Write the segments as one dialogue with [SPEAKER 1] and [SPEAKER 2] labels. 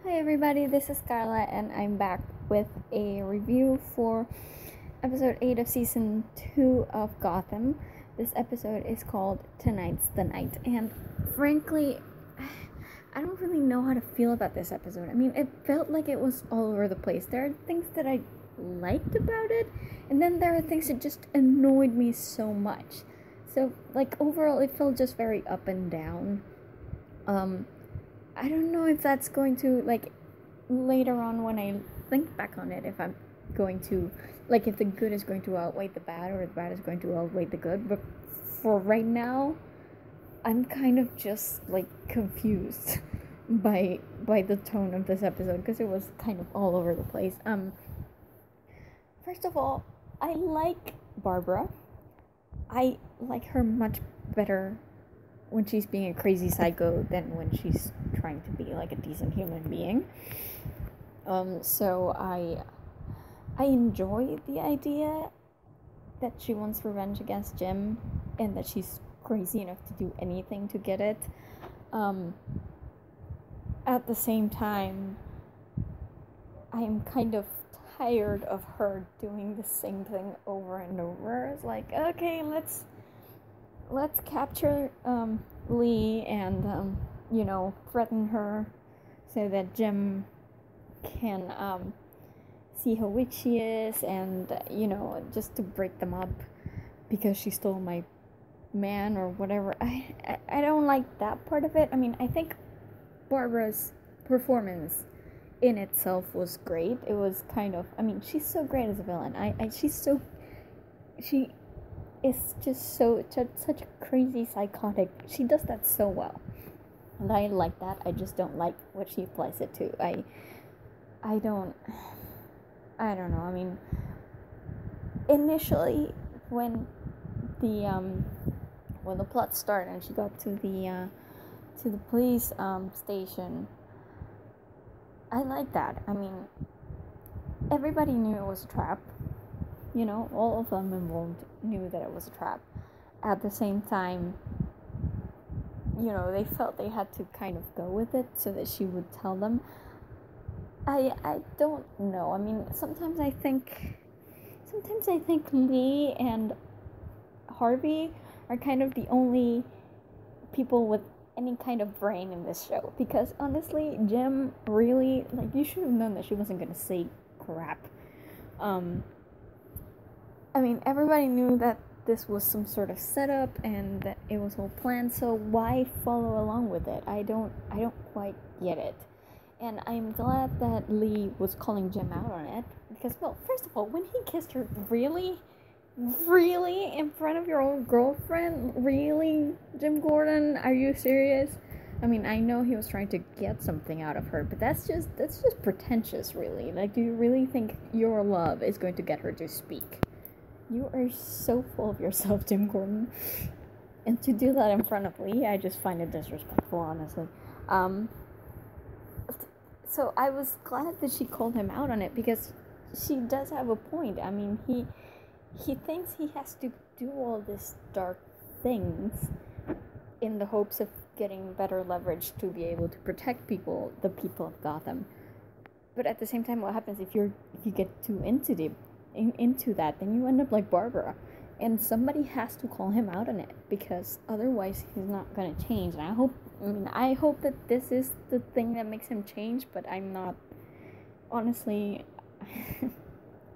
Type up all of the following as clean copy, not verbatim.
[SPEAKER 1] Hi everybody, this is Carla and I'm back with a review for episode 8 of season 2 of Gotham. This episode is called Tonight's the Night, and frankly, I don't really know how to feel about this episode. I mean, it felt like it was all over the place. There are things that I liked about it, and then there are things that just annoyed me so much. So, overall, it felt just very up and down. I don't know if that's going to, later on when I think back on it, if I'm going to, if the good is going to outweigh the bad, or the bad is going to outweigh the good. But for right now, I'm kind of just, confused by the tone of this episode, because it was kind of all over the place. First of all, I like Barbara. I like her much better when she's being a crazy psycho than when she's trying to be like a decent human being. So I enjoy the idea that she wants revenge against Jim and that she's crazy enough to do anything to get it. At the same time, I'm kind of tired of her doing the same thing over and over. It's like, okay, let's capture Lee and threaten her so that Jim can see how weak she is, and just to break them up because she stole my man or whatever. I don't like that part of it. I mean, I think Barbara's performance in itself was great. It was kind of, she's so great as a villain. She is just such a crazy psychotic. She does that so well, and I like that. I just don't like what she applies it to. I don't know. Initially when the plot started and she got to the police station, I like that. Everybody knew it was a trap. All of them involved knew that it was a trap. At the same time, they felt they had to kind of go with it so that she would tell them. I don't know. Sometimes I think Lee and Harvey are kind of the only people with any kind of brain in this show. Because honestly, Jim really, you should have known that she wasn't gonna say crap. Everybody knew that this was some sort of setup and that it was all planned, so why follow along with it? I don't quite get it. And I'm glad that Lee was calling Jim out on it, because, well, first of all, when he kissed her, really in front of your old girlfriend? Really, Jim Gordon? Are you serious? I know he was trying to get something out of her, but that's just pretentious, really. Do you really think your love is going to get her to speak? You are so full of yourself, Jim Gordon. And to do that in front of Lee, I just find it disrespectful, honestly. So I was glad that she called him out on it, because she does have a point. He thinks he has to do all these dark things in the hopes of getting better leverage to be able to protect the people of Gotham. But at the same time, what happens if you get too into that? Then you end up like Barbara, and somebody has to call him out on it, because otherwise he's not gonna change. And I hope that this is the thing that makes him change, but I'm not, honestly.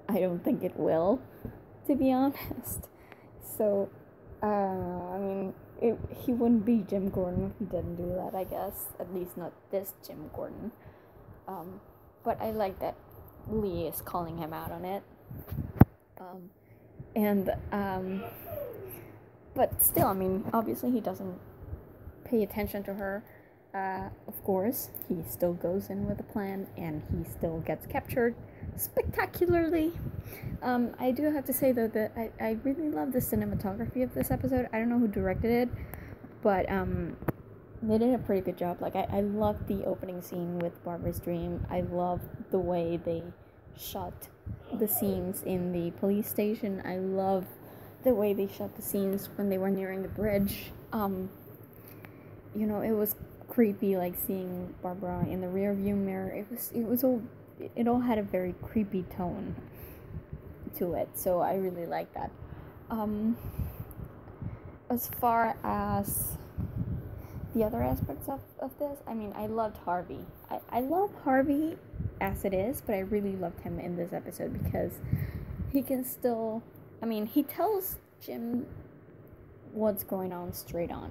[SPEAKER 1] I don't think it will, to be honest. So he wouldn't be Jim Gordon if he didn't do that, I guess. At least not this Jim Gordon. But I like that Lee is calling him out on it. But still, obviously he doesn't pay attention to her. Of course, he still goes in with a plan, and he still gets captured spectacularly. I do have to say, though, that I really love the cinematography of this episode. I don't know who directed it, but they did a pretty good job. I love the opening scene with Barbara's dream. I love the way they shot the scenes in the police station. I love the way they shot the scenes when they were nearing the bridge. It was creepy, like seeing Barbara in the rear view mirror. It all had a very creepy tone to it, so I really like that. As far as the other aspects of this, I mean, I loved Harvey. I love Harvey as it is, but I really loved him in this episode because he can still, I mean, he tells Jim what's going on straight on.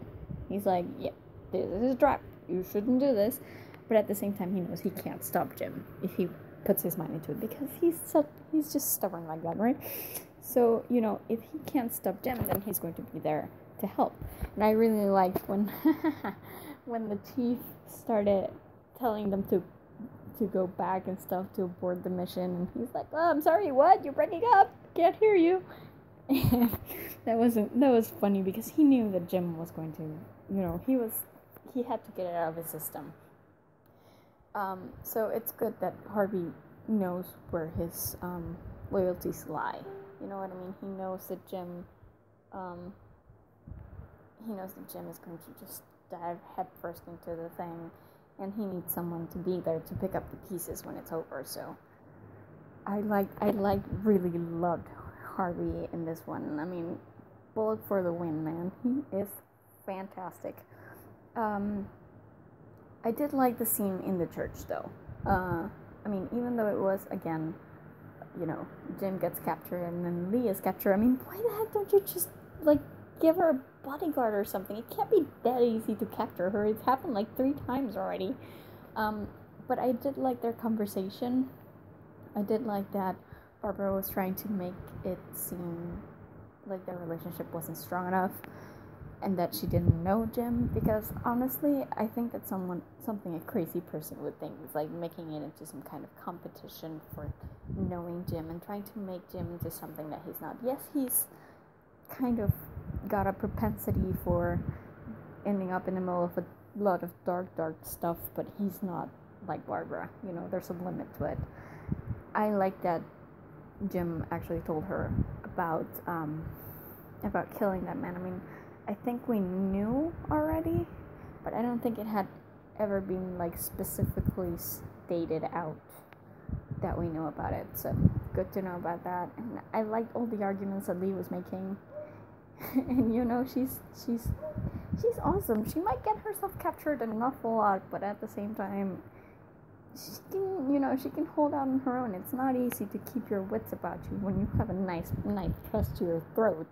[SPEAKER 1] He's like, yeah, this is a trap, you shouldn't do this, but at the same time he knows he can't stop Jim if he puts his mind into it, because he's just stubborn like that, right? So, you know, if he can't stop Jim, then he's going to be there to help. And I really liked when when the chief started telling them to go back and stuff to abort the mission, and he's like, oh, I'm sorry, what? You're breaking up, can't hear you. And that was funny because he knew that Jim was going to, you know, he had to get it out of his system. So it's good that Harvey knows where his loyalties lie. You know what I mean? He knows that Jim is going to just dive headfirst into the thing, and he needs someone to be there to pick up the pieces when it's over. So I really loved Harvey in this one. I mean, bullet for the win, man. He is fantastic. I did like the scene in the church, though. I mean, even though it was, again, you know, Jim gets captured and then Lee is captured, I mean, why the heck don't you just, like, give her a bodyguard or something? It can't be that easy to capture her. It's happened, like, 3 times already. But I did like their conversation. I did like that Barbara was trying to make it seem like their relationship wasn't strong enough, and that she didn't know Jim, because honestly, I think that's something a crazy person would think. It's like making it into some kind of competition for knowing Jim and trying to make Jim into something that he's not. Yes, he's kind of got a propensity for ending up in the middle of a lot of dark stuff, but he's not like Barbara. You know, there's a limit to it. I like that Jim actually told her about killing that man. I mean, I think we knew already, but I don't think it had ever been, like, specifically stated out that we knew about it. So good to know about that. And I liked all the arguments that Lee was making. And you know, she's awesome. She might get herself captured an awful lot, but at the same time, she can hold out on her own. It's not easy to keep your wits about you when you have a nice knife pressed to your throat,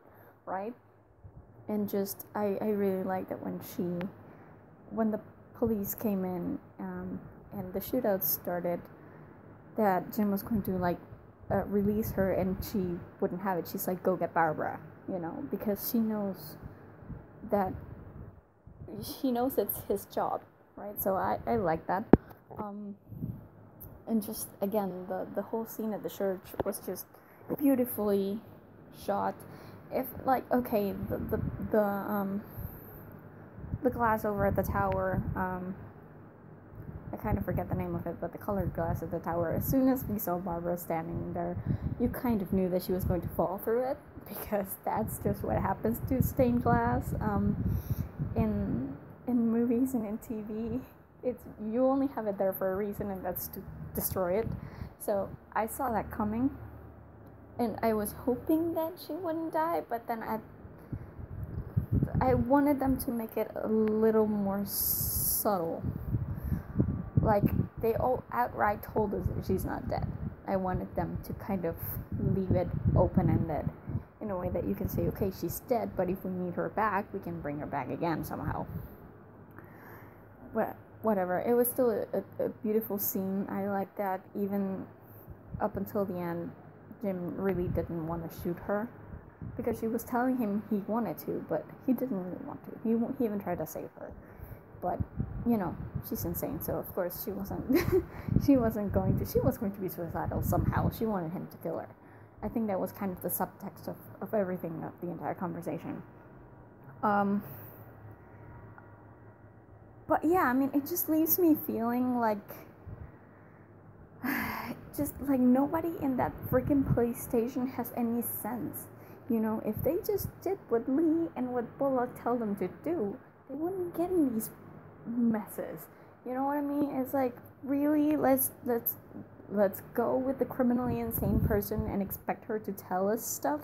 [SPEAKER 1] right? And just, I really like that when the police came in, and the shootout started, that Jim was going to, like, release her, and she wouldn't have it. She's like, go get Barbara, you know, because she knows it's his job, right? So I like that. And just, again, the whole scene at the church was just beautifully shot. If, like, okay, the glass over at the tower, I kind of forget the name of it, but the colored glass at the tower, as soon as we saw Barbara standing there, you kind of knew that she was going to fall through it, because that's just what happens to stained glass in movies and in TV. You only have it there for a reason, and that's to destroy it. So I saw that coming, and I was hoping that she wouldn't die, but then I wanted them to make it a little more subtle. Like, they all outright told us that she's not dead. I wanted them to kind of leave it open-ended in a way that you can say, okay, she's dead, but if we need her back, we can bring her back again somehow. But whatever, it was still a beautiful scene. I like that even up until the end, Jim really didn't want to shoot her, because she was telling him he wanted to, but he didn't really want to. He even tried to save her, but you know, she's insane, so of course she wasn't she was going to be suicidal somehow. She wanted him to kill her. I think that was kind of the subtext of everything, of the entire conversation. But yeah, I mean, it just leaves me feeling like just like nobody in that freaking police station has any sense. You know, if they just did what Lee and what Bullock tell them to do, they wouldn't get in these messes. You know what I mean? It's like, really, let's go with the criminally insane person and expect her to tell us stuff,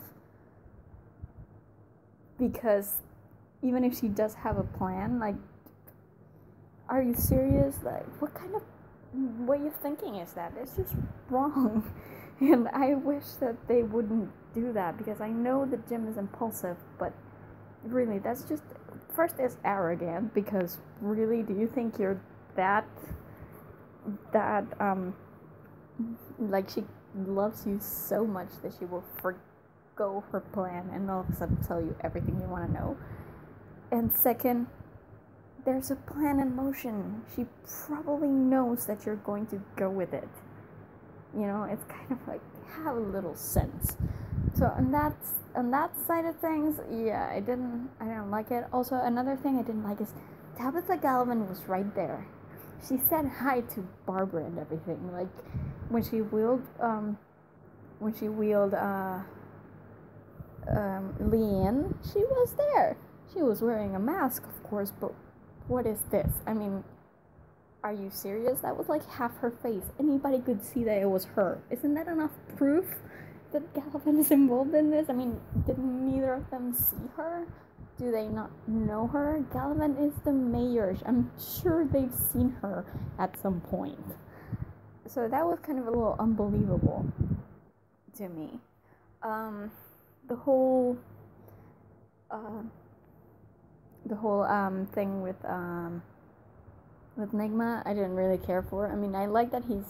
[SPEAKER 1] because even if she does have a plan, like, are you serious? Like, what kind of way of thinking is that? It's just wrong. And I wish that they wouldn't do that, because I know that Jim is impulsive, but really, that's just, first, it's arrogant, because really, do you think you're that like, she loves you so much that she will forgo her plan and all of a sudden tell you everything you want to know? And second, there's a plan in motion. She probably knows that you're going to go with it. You know, it's kind of like, have a little sense. So on that side of things, yeah, I didn't like it. Also, another thing I didn't like is Tabitha Galvin was right there. She said hi to Barbara and everything. Like, when she wheeled Lee in, she was there. She was wearing a mask, of course, but what is this? I mean, are you serious? That was like half her face. Anybody could see that it was her. Isn't that enough proof that Galvin is involved in this? I mean, did neither of them see her? Do they not know her? Galvin is the mayor. I'm sure they've seen her at some point. So that was kind of a little unbelievable to me. The whole thing with Nigma, I didn't really care for. I mean, I like that he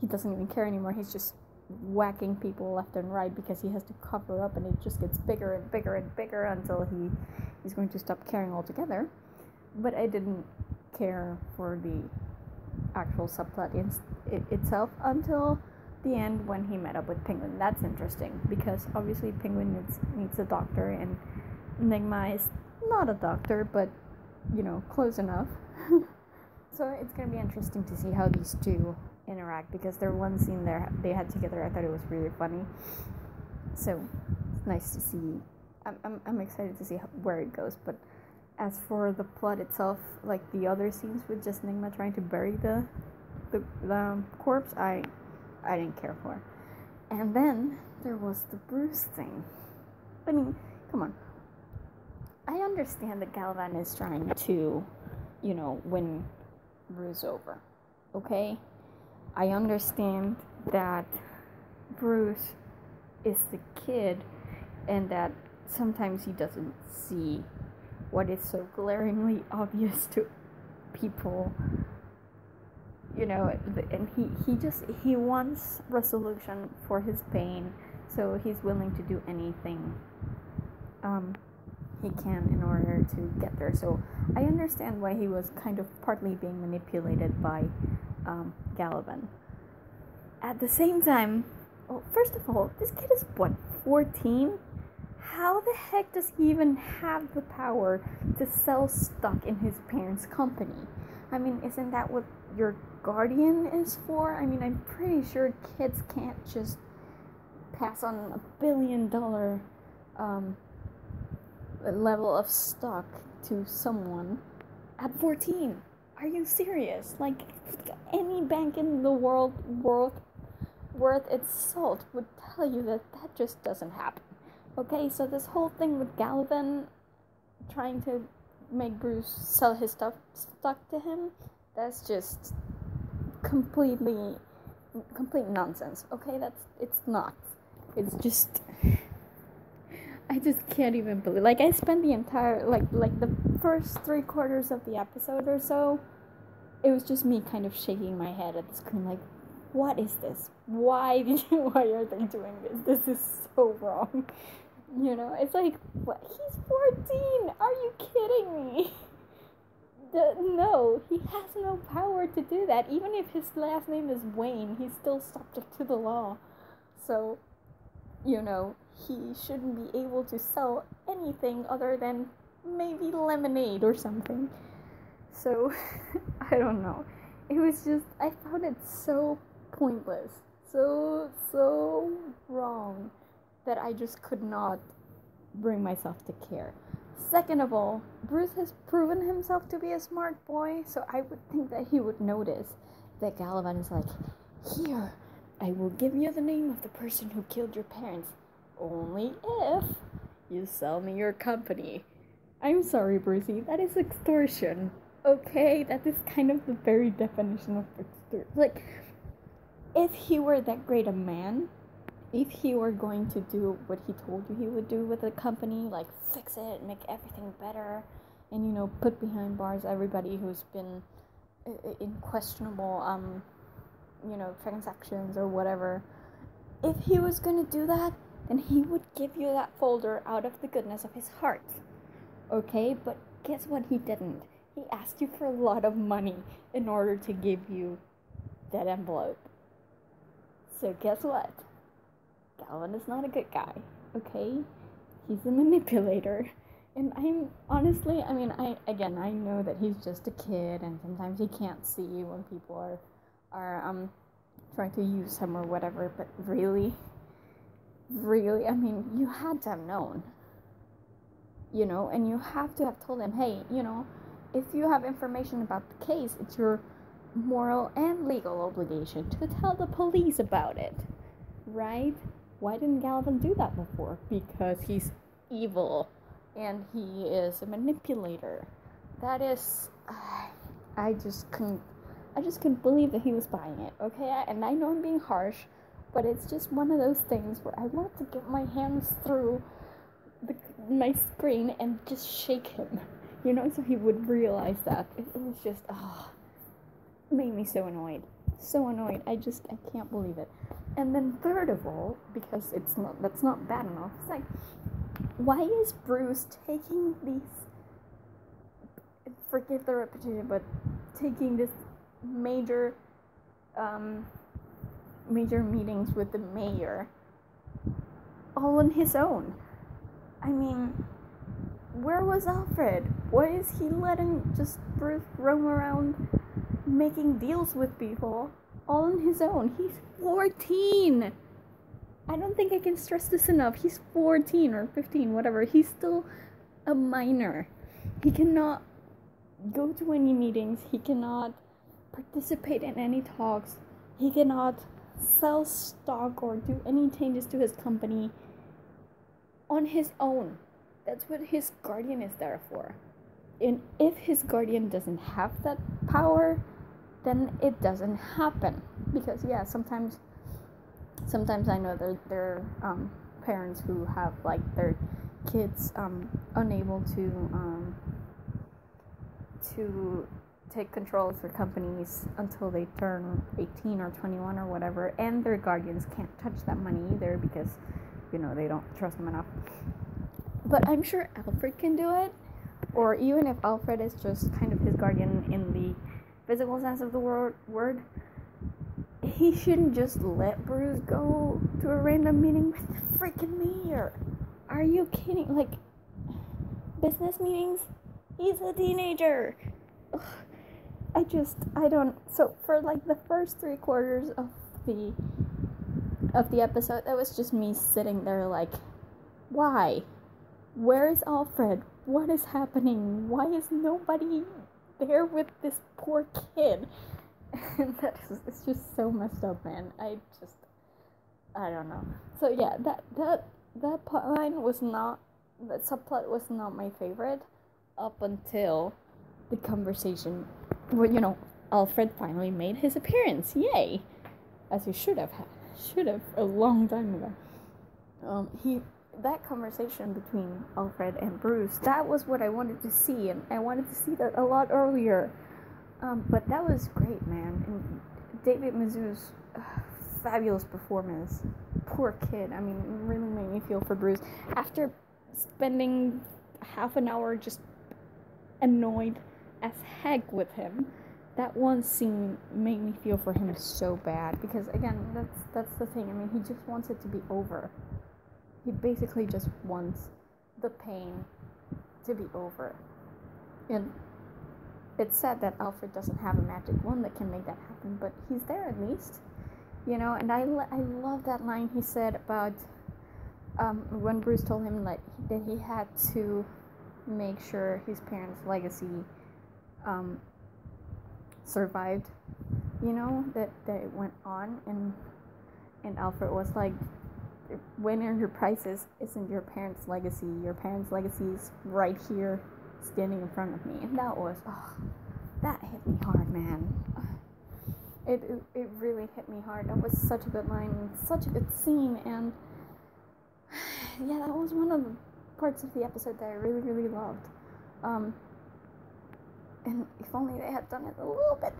[SPEAKER 1] doesn't even care anymore. He's just whacking people left and right because he has to cover up, and it just gets bigger and bigger and bigger until he's going to stop caring altogether. But I didn't care for the actual subplot itself until the end, when he met up with Penguin. That's interesting, because obviously Penguin needs a doctor, and Nigma is not a doctor, but, you know, close enough. So it's going to be interesting to see how these two interact, because their one scene they had together, I thought it was really funny. So it's nice to see. I'm excited to see where it goes. But as for the plot itself, like the other scenes with just Nigma trying to bury the corpse, I didn't care for. And then there was the Bruce thing. I mean, come on. I understand that Galvan is trying to, you know, win Bruce over. Okay? I understand that Bruce is the kid, and that sometimes he doesn't see what is so glaringly obvious to people, you know, and he wants resolution for his pain, so he's willing to do anything he can in order to get there. So I understand why he was kind of partly being manipulated by Gallivan. At the same time, well, first of all, this kid is, what, 14? How the heck does he even have the power to sell stock in his parents' company? I mean, isn't that what your guardian is for? I mean, I'm pretty sure kids can't just pass on $1 billion level of stock to someone at 14. Are you serious? Like, any bank in the world worth its salt would tell you that just doesn't happen. Okay, so this whole thing with Gallivan trying to make Bruce sell his stock to him, that's just complete nonsense. Okay, it's not. It's just, I just can't even believe. Like, I spent the entire like the first 3/4 of the episode or so, it was just me kind of shaking my head at the screen, like, what is this? Why are they doing this? This is so wrong. You know, it's like, what? He's 14. Are you kidding me? No, he has no power to do that. Even if his last name is Wayne, he's still subject to the law. So, you know, he shouldn't be able to sell anything other than maybe lemonade or something. So, I don't know. It was just, I found it so pointless. So wrong that I just could not bring myself to care. Second of all, Bruce has proven himself to be a smart boy, so I would think that he would notice that Gallivan is like, here, I will give you the name of the person who killed your parents, only if you sell me your company. I'm sorry, Brucey, that is extortion, okay? That is kind of the very definition of extortion. Like, if he were that great a man, if he were going to do what he told you he would do with the company, like fix it, make everything better, and, you know, put behind bars everybody who's been in questionable, you know, transactions or whatever, if he was gonna do that, then he would give you that folder out of the goodness of his heart, okay? But guess what he didn't? He asked you for a lot of money in order to give you that envelope. So guess what? Galvin is not a good guy, okay? He's a manipulator. And I'm honestly, I mean, I know that he's just a kid and sometimes he can't see when people are trying to use him or whatever, but really, I mean, you had to have known, you know, and you have to have told him, hey, you know, if you have information about the case, it's your moral and legal obligation to tell the police about it, right? Why didn't Galvin do that before? Because he's evil and he is a manipulator. That is, I just couldn't believe that he was buying it, okay? And I know I'm being harsh, but it's just one of those things where I want to get my hands through my screen and just shake him, you know, so he would realize that. It was just, made me so annoyed. I can't believe it. And then third of all, because that's not bad enough, it's like, why is Bruce taking these, forgive the repetition, but taking this major meetings with the mayor all on his own? I mean, where was Alfred? Why is he letting just Bruce roam around making deals with people all on his own? He's 14. I don't think I can stress this enough. He's 14 or 15, whatever. He's still a minor. He cannot go to any meetings. He cannot participate in any talks. He cannot sell stock or do any changes to his company on his own. That's what his guardian is there for. And if his guardian doesn't have that power, then it doesn't happen. Because yeah, sometimes I know there are parents who have like their kids unable to take control of their companies until they turn 18 or 21 or whatever, and their guardians can't touch that money either because, you know, they don't trust them enough. But I'm sure Alfred can do it, or even if Alfred is just kind of his guardian in the physical sense of the word, he shouldn't just let Bruce go to a random meeting with the freaking mayor. Are you kidding? Like, business meetings? He's a teenager. Ugh. I don't. So for like the first 3/4 of the episode, that was just me sitting there like, why? Where is Alfred? What is happening? Why is nobody there with this poor kid? And it's just so messed up, man. I don't know. So yeah, that plotline was not, that subplot was not my favorite up until the conversation where, you know, Alfred finally made his appearance. Yay! As he should have a long time ago. That conversation between Alfred and Bruce, that was what I wanted to see, and I wanted to see that a lot earlier. But that was great, man. And David Mizzou's fabulous performance. Poor kid. I mean, it really made me feel for Bruce. After spending half an hour just annoyed as heck with him, that one scene made me feel for him so bad. Because, again, that's the thing. I mean, he just wants it to be over. He basically just wants the pain to be over. And it's sad that Alfred doesn't have a magic wand that can make that happen, but he's there at least, you know. And I love that line he said about when Bruce told him that he had to make sure his parents' legacy survived, you know, that it went on. And Alfred was like, winning your prizes isn't your parents' legacy. Your parents' legacy is right here, standing in front of me. And that was, that hit me hard, man. It really hit me hard. That was such a good line, such a good scene, and yeah, that was one of the parts of the episode that I really, really loved. And if only they had done it a little bit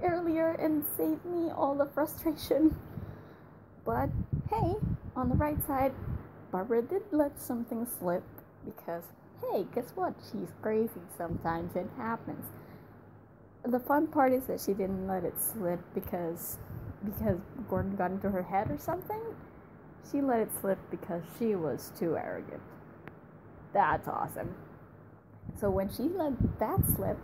[SPEAKER 1] earlier and saved me all the frustration. But hey, on the bright side, Barbara did let something slip because, hey, guess what? She's crazy sometimes. It happens. The fun part is that she didn't let it slip because Gordon got into her head or something. She let it slip because she was too arrogant. That's awesome. So when she let that slip,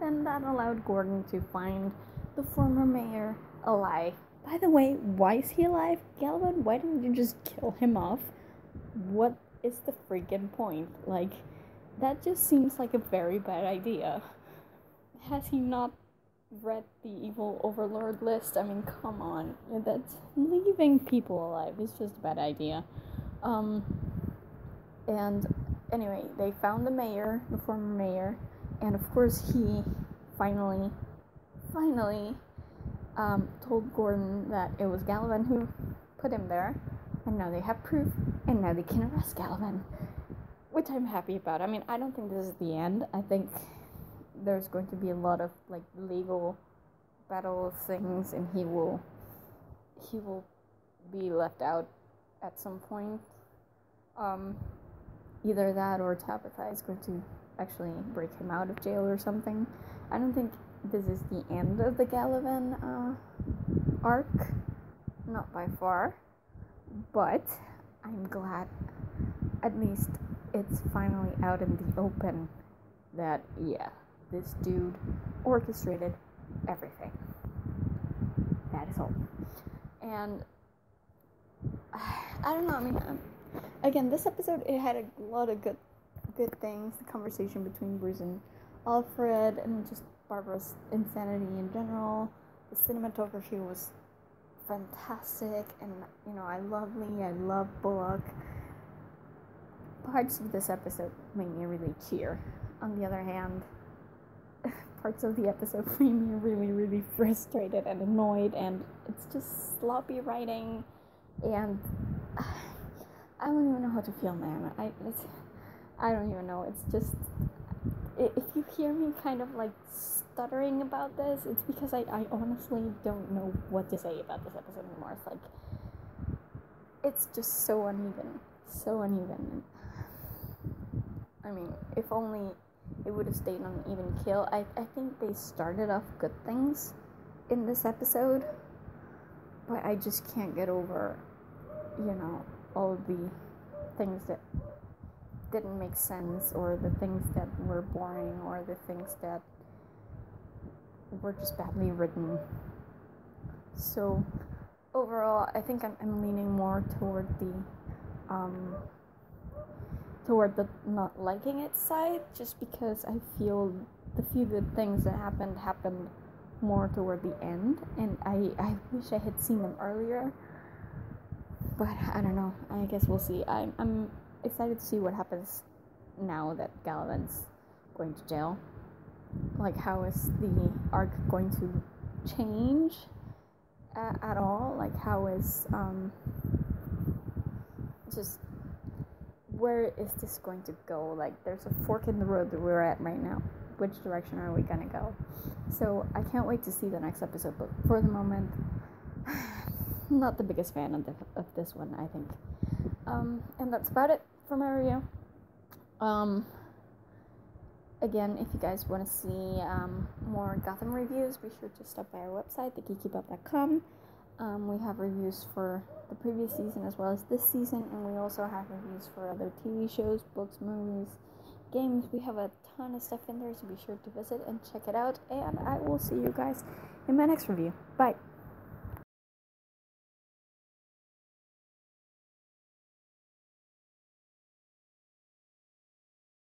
[SPEAKER 1] then that allowed Gordon to find the former mayor alive. By the way, why is he alive? Galvin, why didn't you just kill him off? What is the freaking point? Like, that just seems like a very bad idea. Has he not read the evil overlord list? I mean, come on. That's leaving people alive is just a bad idea. And anyway, they found the mayor, the former mayor, and of course he finally told Gordon that it was Galvin who put him there, and now they have proof, and now they can arrest Galvin, which I'm happy about. I mean, I don't think this is the end. I think there's going to be a lot of like legal battle things, and he will be left out at some point. Either that or Tabitha is going to actually break him out of jail or something. I don't think this is the end of the Galvin arc, not by far, but I'm glad at least it's finally out in the open that, yeah, this dude orchestrated everything. That is all. And I don't know, I mean, again, this episode, it had a lot of good things. The conversation between Bruce and Alfred, and just Barbara's insanity in general. The cinematography was fantastic, and you know, I love Lee, I love Bullock. Parts of this episode made me really cheer. On the other hand, parts of the episode made me really, really frustrated and annoyed, and it's just sloppy writing, and I don't even know how to feel, man. I don't even know. It's just, if you hear me kind of like stuttering about this, it's because I honestly don't know what to say about this episode anymore. It's like, it's just so uneven. I mean, if only it would have stayed on an even keel. I think they started off good things in this episode, but I just can't get over, you know, all the things that didn't make sense, or the things that were boring, or the things that were just badly written. So overall, I think I'm leaning more toward the not liking it side, just because I feel the few good things that happened more toward the end, and I wish I had seen them earlier. But I don't know. I guess we'll see. I'm excited to see what happens now that Galvin's going to jail. Like, how is the arc going to change at all? Like, how is just where is this going to go? Like, there's a fork in the road that we're at right now. Which direction are we gonna go? So I can't wait to see the next episode. But for the moment, not the biggest fan of this one, I think. And that's about it for my review. Again, if you guys want to see more Gotham reviews, be sure to stop by our website, thegeekypub.com. We have reviews for the previous season as well as this season, and we also have reviews for other TV shows, books, movies, games. We have a ton of stuff in there, so be sure to visit and check it out. And I will see you guys in my next review. Bye!